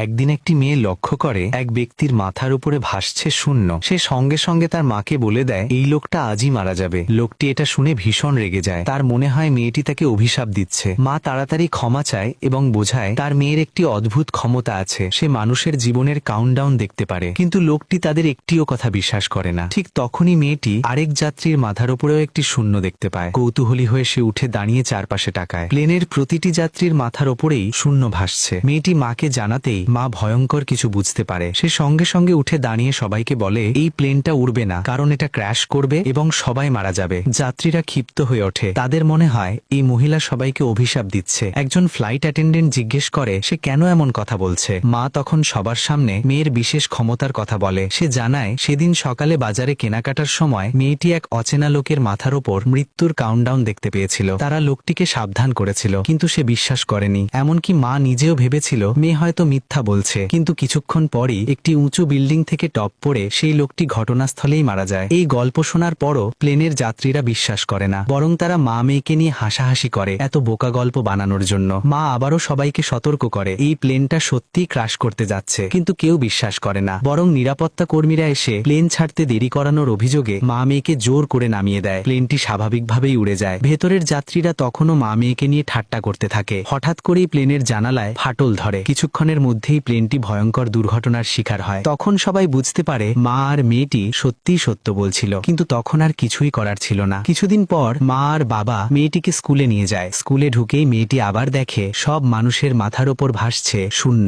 একদিন একটি মেয়ে লক্ষ্য করে এক ব্যক্তির মাথার উপরে ভাসছে শূন্য। সে সঙ্গে সঙ্গে তার মাকে বলে দেয় এই লোকটা আজই মারা যাবে। লোকটি এটা শুনে ভীষণ রেগে যায়। তার মনে হয় মেয়েটি তাকে অভিশাপ দিচ্ছে। মা তাড়াতাড়ি ক্ষমা চায় এবং বোঝায় তার মেয়ের একটি অদ্ভুত ক্ষমতা আছে, সে মানুষের জীবনের কাউন্টডাউন দেখতে পারে। কিন্তু লোকটি তাদের একটিও কথা বিশ্বাস করে না। ঠিক তখনই মেয়েটি আরেক যাত্রীর মাথার উপরেও একটি শূন্য দেখতে পায়। কৌতূহলী হয়ে সে উঠে দাঁড়িয়ে চারপাশে তাকায়। প্লেনের প্রতিটি যাত্রীর মাথার ওপরেই শূন্য ভাসছে। মেয়েটি মাকে জানাতেই মা ভয়ঙ্কর কিছু বুঝতে পারে। সে সঙ্গে সঙ্গে উঠে দাঁড়িয়ে সবাইকে বলে এই প্লেনটা উড়বে না, কারণ এটা ক্র্যাশ করবে এবং সবাই মারা যাবে। যাত্রীরা ক্ষিপ্ত হয়ে ওঠে। তাদের মনে হয় এই মহিলা সবাইকে অভিশাপ দিচ্ছে। একজন ফ্লাইট অ্যাটেন্ডেন্ট জিজ্ঞেস করে সে কেন এমন কথা বলছে। মা তখন সবার সামনে মেয়ের বিশেষ ক্ষমতার কথা বলে। সে জানায় সেদিন সকালে বাজারে কেনাকাটার সময় মেয়েটি এক অচেনা লোকের মাথার ওপর মৃত্যুর কাউন্টডাউন দেখতে পেয়েছিল। তারা লোকটিকে সাবধান করেছিল, কিন্তু সে বিশ্বাস করেনি। এমনকি মা নিজেও ভেবেছিল মেয়ে হয়তো মিথ্যা বলছে। কিন্তু কিছুক্ষণ পরই একটি উঁচু বিল্ডিং থেকে টপ পড়ে সেই লোকটি ঘটনাস্থলেই মারা যায়। এই গল্প শোনার পরও প্লেনের যাত্রীরা বিশ্বাস করে না, বরং তারা মা মেয়েকে নিয়ে হাসাহাসি করে এত বোকা গল্প বানানোর জন্য। মা আবারও সবাইকে সতর্ক করে এই প্লেনটা সত্যিই ক্র্যাশ করতে যাচ্ছে, কিন্তু কেউ বিশ্বাস করে না। বরং নিরাপত্তা কর্মীরা এসে প্লেন ছাড়তে দেরি করানোর অভিযোগে মা মেয়েকে জোর করে নামিয়ে দেয়। প্লেনটি স্বাভাবিকভাবেই উড়ে যায়। ভেতরের যাত্রীরা তখনও মা মেয়েকে নিয়ে ঠাট্টা করতে থাকে। হঠাৎ করেই প্লেনের জানালায় ফাটল ধরে। কিছুক্ষণের মধ্যেই প্লেনটি ভয়ঙ্কর দুর্ঘটনার শিকার হয়। তখন সবাই বুঝতে পারে মা আর মেয়েটি সত্যিই সত্য বলছিল, কিন্তু তখন আর কিছুই করার ছিল না। কিছুদিন পর মা আর বাবা মেয়েটিকে স্কুলে নিয়ে যায়। স্কুলে ঢুকেই মেয়েটি আবার দেখে সব মানুষের মাথার ওপর ভাসছে শূন্য।